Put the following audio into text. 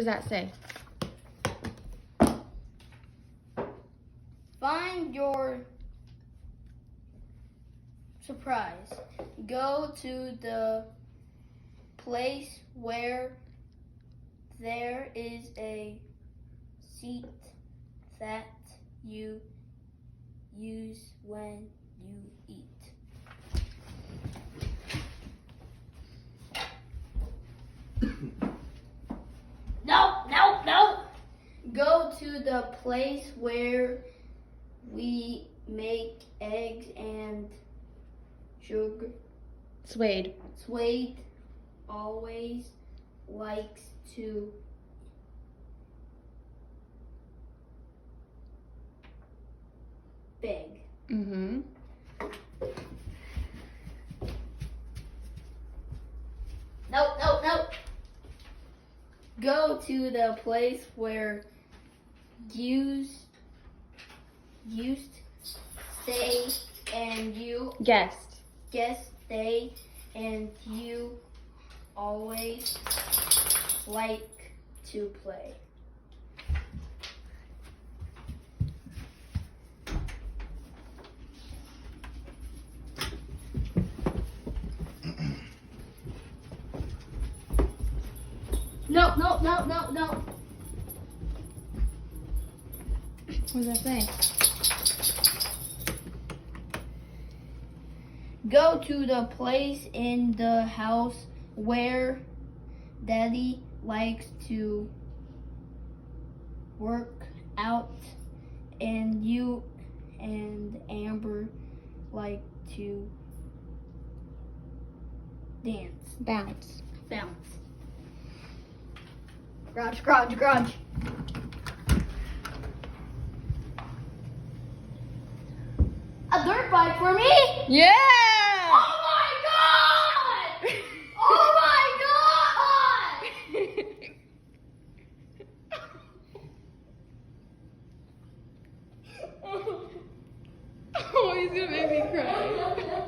does that say? Find your surprise. Go to the place where there is a seat that you use when you eat. No. Go to the place where we make eggs and sugar. Suede. Suede always likes to beg. Mm-hmm. No. Go to the place where used stay and you Guest. stay and you always like to play. No. What does that say? Go to the place in the house where Daddy likes to work out and you and Amber like to dance. Bounce. Bounce. Garage. A dirt bike for me? Yeah! Oh my god! Oh my god! Oh, he's gonna make me cry.